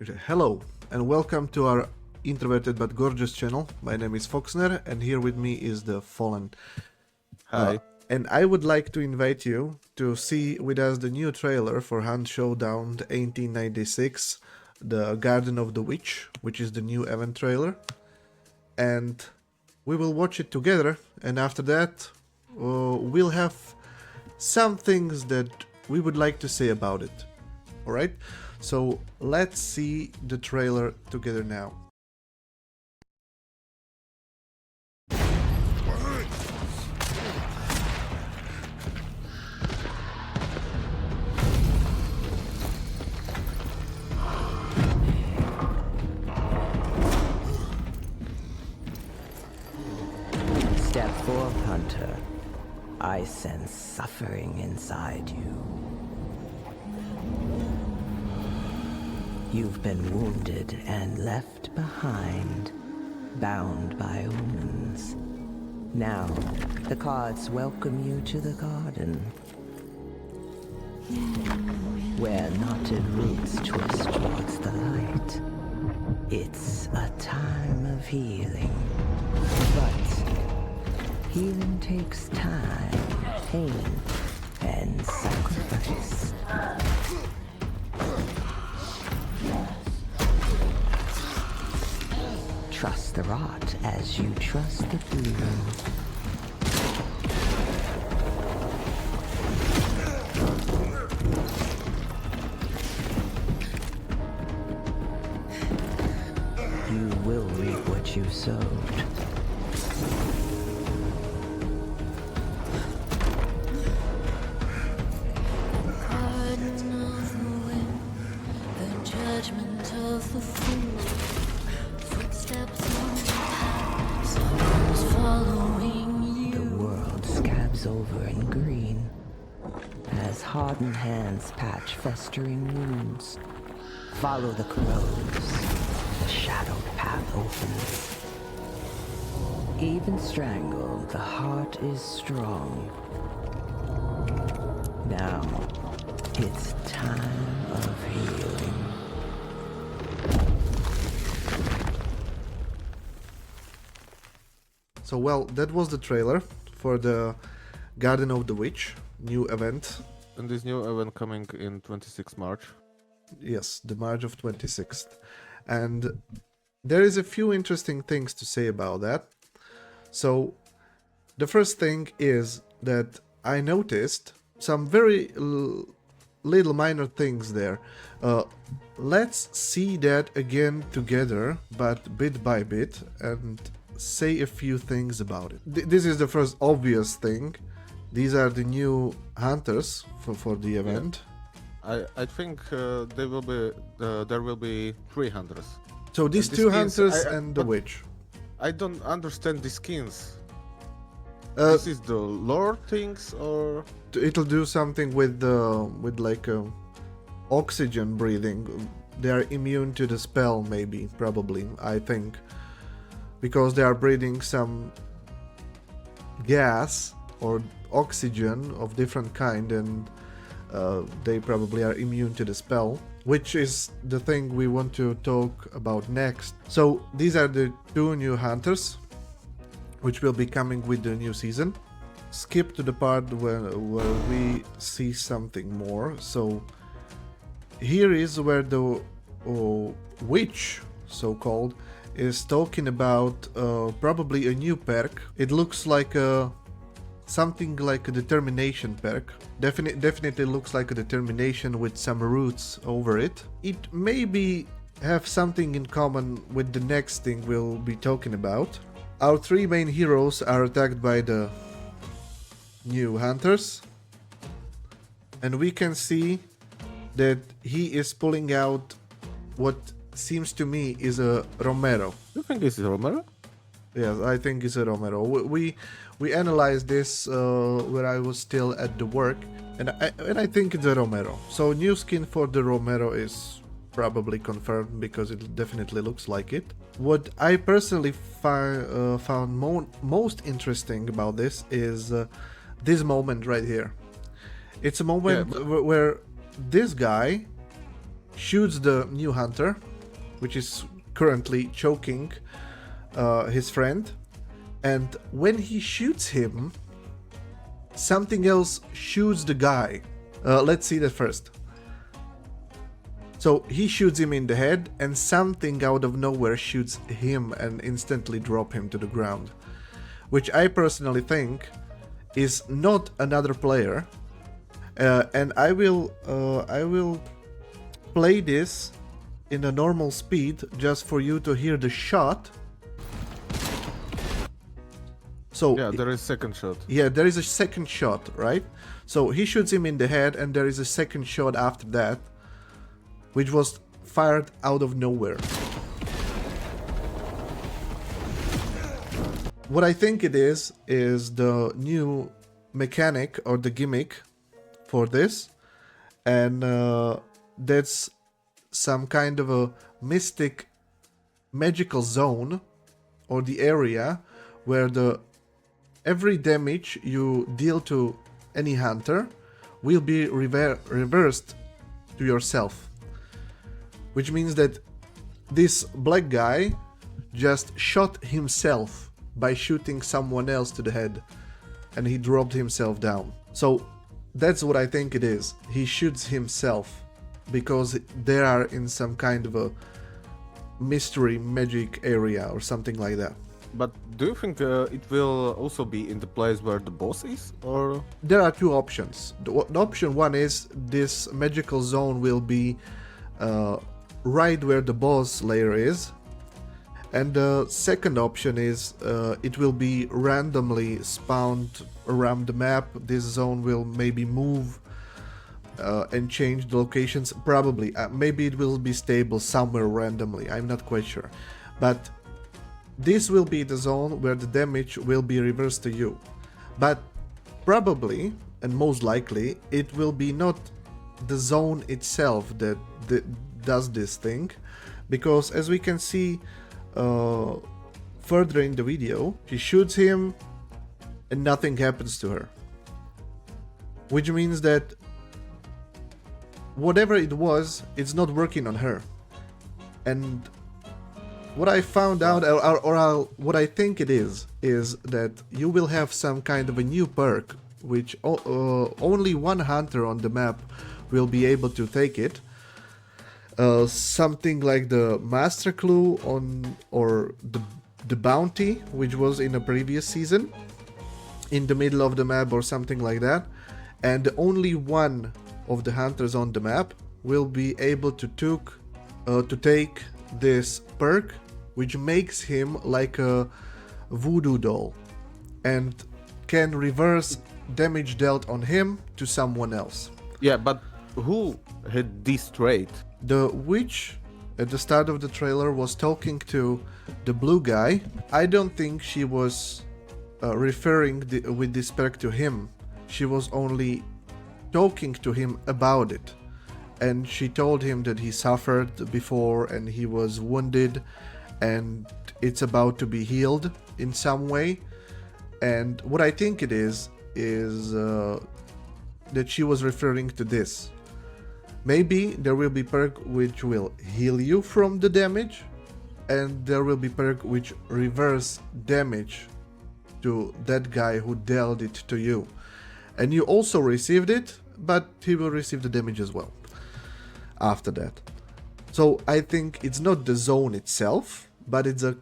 Hello and welcome to our introverted but gorgeous channel. My name is Foxner and here with me is the Fallen. Hi. And I would like to invite you to see with us the new trailer for Showdown 1896, the Garden of the Witch, which is the new event trailer. And we will watch it together, and after that we'll have some things that we would like to say about it. Alright? So let's see the trailer together now. Step forth, Hunter. I sense suffering inside you. You've been wounded and left behind, bound by omens. Now, the cards welcome you to the garden, where knotted roots twist towards the light. It's a time of healing, but healing takes time, pain, and sacrifice. Trust the rot as you trust the bloom. You will reap what you sowed. Judgment of the fool, footsteps on the path, someone's following The you. world scabs over in green as hardened hands patch festering wounds. Follow the crows. The shadowed path opens. Even strangled, the heart is strong. Now, it's time of healing. So well, that was the trailer for the Garden of the Witch new event. And this new event coming in 26 March. Yes, the March of 26th. And there is a few interesting things to say about that. So the first thing is that I noticed some very little minor things there. Let's see that again together, but bit by bit, and say a few things about it. This is the first obvious thing. These are the new hunters for the event. I think there will be 3 hunters. So these And the two skins, hunters I- and the but- witch. I don't understand the skins. Uh, This is the lore things or It'll do something with oxygen breathing. They are immune to the spell, maybe, probably, I think, because they are breathing some gas or oxygen of different kind, and they probably are immune to the spell, which is the thing we want to talk about next. So these are the two new hunters, which will be coming with the new season. Skip to the part where we see something more. So here is where the witch, so-called, is talking about probably a new perk. It looks like something like a determination perk. Definitely looks like a determination with some roots over it. It maybe have something in common with the next thing we'll be talking about. Our three main heroes are attacked by the new hunters, and we can see that he is pulling out what seems to me is a Romero. you think it's Romero? Yes, I think it's a Romero. We analyzed this where I was still at the work, and I think it's a Romero. So new skin for the Romero is probably confirmed because it definitely looks like it. What I personally found most interesting about this is this moment right here. It's a moment where this guy shoots the new hunter which is currently choking his friend. And when he shoots him, something else shoots the guy. Let's see that first. So he shoots him in the head, and something out of nowhere shoots him and instantly drop him to the ground. Which I personally think is not another player. And I will play this in a normal speed just for you to hear the shot. So Yeah, there is second shot. yeah, there is a second shot, right? So he shoots him in the head, and there is a second shot after that, which was fired out of nowhere. What I think it is the new mechanic or the gimmick for this, and that's some kind of a mystic magical zone or the area where every damage you deal to any hunter will be reversed to yourself. Which means that this black guy just shot himself by shooting someone else to the head, and he dropped himself down. So that's what I think it is. He shoots himself because they are in some kind of a mystery magic area or something like that. But do you think it will also be in the place where the boss is, or? There are two options. The option one is this magical zone will be right where the boss layer is, and the second option is it will be randomly spawned around the map. This zone will maybe move and change the locations, probably. Maybe it will be stable somewhere randomly, I'm not quite sure. But this will be the zone where the damage will be reversed to you. But probably, and most likely, it will be not the zone itself that does this thing, because as we can see further in the video, she shoots him and nothing happens to her. Which means that whatever it was, it's not working on her. And what I found out, or what I think it is that you will have some kind of a new perk, which only one hunter on the map will be able to take it. Something like the master clue or the bounty, which was in a previous season, in the middle of the map or something like that. And only one of the hunters on the map will be able to take this perk, which makes him like a voodoo doll and can reverse damage dealt on him to someone else. Yeah, but who had this trait? The witch at the start of the trailer was talking to the blue guy. I don't think she was referring with this perk to him. She was only talking to him about it. And she told him that he suffered before and he was wounded and it's about to be healed in some way. And what I think it is that she was referring to this. Maybe there will be perk which will heal you from the damage, and there will be perk which reverse damage to that guy who dealt it to you. And you also received it, but he will receive the damage as well after that. So I think it's not the zone itself, but it's a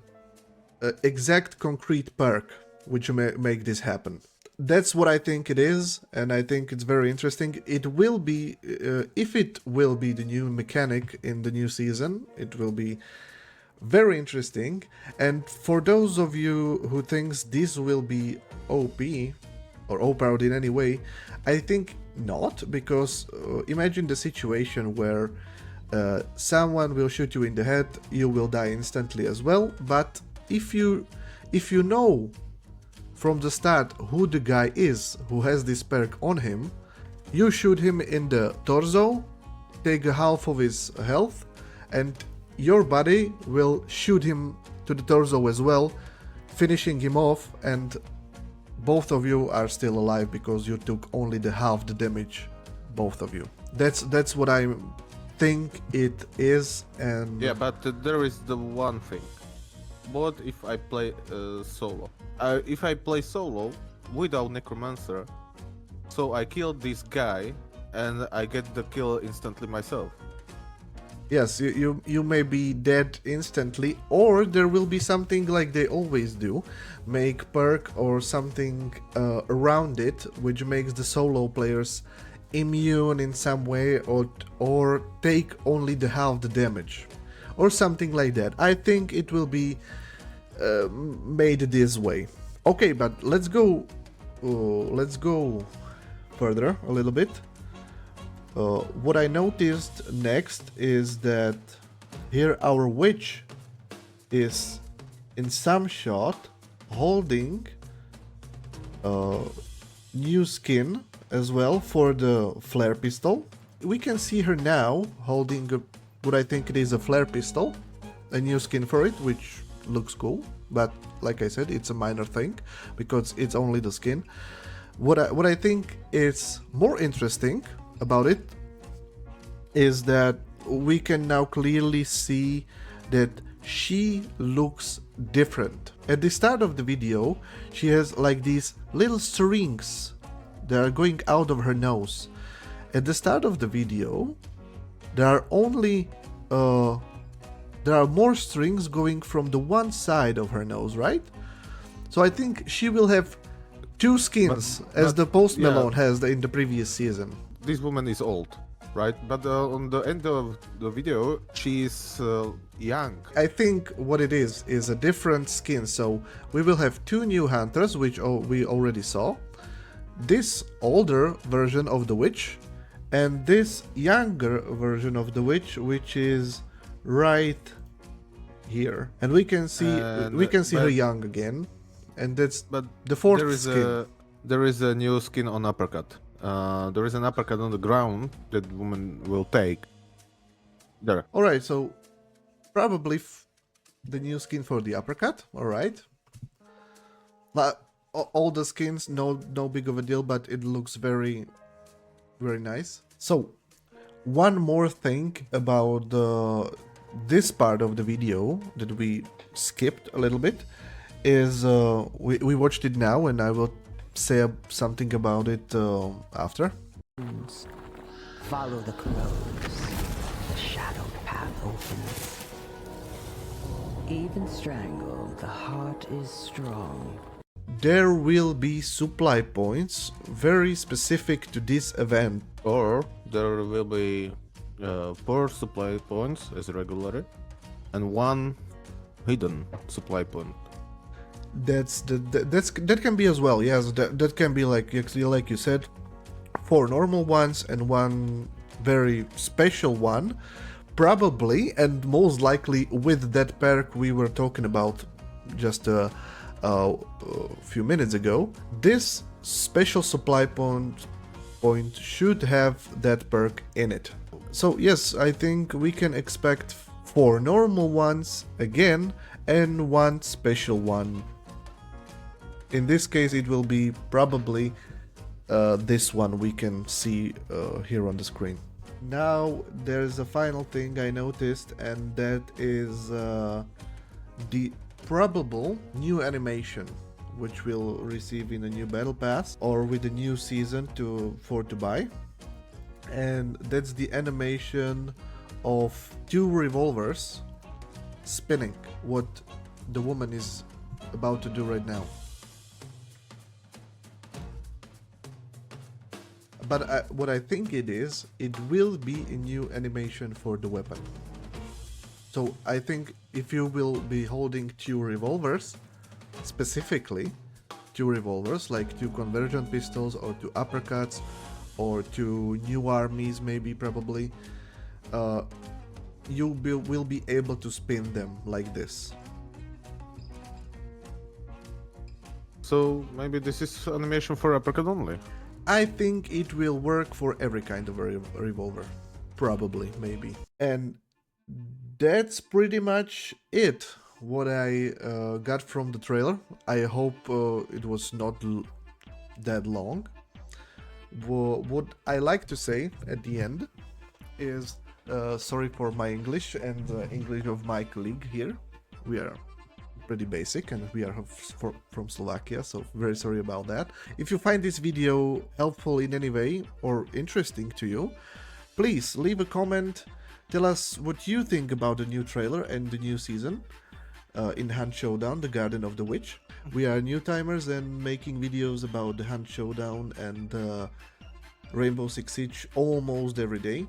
exact concrete perk which may make this happen. That's what I think it is, and I think it's very interesting. It will be, if it will be the new mechanic in the new season, it will be very interesting. And for those of you who thinks this will be OP or overpowered in any way, I think not, because imagine the situation where someone will shoot you in the head, you will die instantly as well. But if you know from the start who the guy is who has this perk on him, you shoot him in the torso, take half of his health, and your body will shoot him to the torso as well, finishing him off, and both of you are still alive because you took only the half the damage, both of you. That's what I'm think it is, and Yeah, but there is the one thing. What if I play solo? If I play solo without Necromancer, so I kill this guy and I get the kill instantly myself. yes, you may be dead instantly, or there will be something like they always do, make perk or something around it, which makes the solo players immune in some way, or take only the half the damage, or something like that. I think it will be made this way. Okay, but let's go further a little bit. What I noticed next is that here our witch is in some shot holding new skin as well for the flare pistol. We can see her now holding what I think it is a flare pistol, a new skin for it, which looks cool, but like I said, it's a minor thing because it's only the skin. What I think is more interesting about it is that we can now clearly see that she looks different. At the start of the video, she has like these little strings that are going out of her nose. At the start of the video, there are only there are more strings going from the one side of her nose, right? So I think she will have two skins, as the Post Malone has in the previous season. This woman is old, right? But on the end of the video, she's young. I think what it is a different skin. So we will have two new hunters, which we already saw. This older version of the witch, and this younger version of the witch, which is right here. And we can see her young again. And that's the fourth skin. There is a new skin on uppercut. There is an uppercut on the ground that woman will take. There. All right, so probably the new skin for the uppercut. All right. But all the skins, no big of a deal, but it looks very, very nice. So one more thing about this part of the video that we skipped a little bit is we watched it now, and I will say something about it after. Follow the crows. The shadowed path opens. Even strangled, the heart is strong. There will be supply points very specific to this event. Or there will be 4 supply points as regular, and 1 hidden supply point. That can be as well. Yes, that can be like you said, 4 normal ones and 1 very special one, probably, and most likely with that perk we were talking about just a few minutes ago. This special supply point should have that perk in it. So yes, I think we can expect 4 normal ones again and 1 special one. In this case, it will be probably this one we can see here on the screen. Now there's a final thing I noticed, and that is the probable new animation which we'll receive in a new battle pass or with a new season to buy. And that's the animation of 2 revolvers spinning, what the woman is about to do right now. But what I think it will be a new animation for the weapon. So I think if you will be holding 2 revolvers, specifically 2 revolvers, like 2 convergent pistols or 2 uppercuts or 2 new armies, maybe probably, you will be able to spin them like this. So maybe this is animation for uppercut only. I think it will work for every kind of revolver. Probably, maybe. And that's pretty much it, what I got from the trailer. I hope it was not that long. What I like to say at the end is Sorry for my English and the English of my colleague here. We are pretty basic and we are from Slovakia, so very sorry about that. If you find this video helpful in any way or interesting to you, please leave a comment. Tell us what you think about the new trailer and the new season in Hunt Showdown, the Garden of the Witch. We are new timers and making videos about the Hunt Showdown and Rainbow Six Siege almost every day.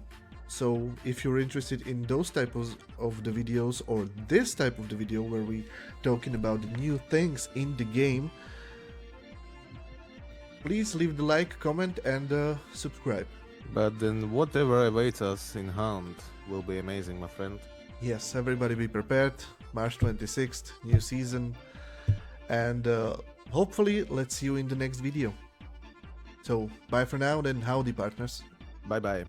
So if you're interested in those types of the videos or this type of the video where we talking about the new things in the game, please leave the like, comment and subscribe. But then whatever awaits us in Hunt will be amazing, my friend. Yes, everybody be prepared. March 26th, new season. And hopefully let's see you in the next video. So bye for now, then howdy partners. Bye bye.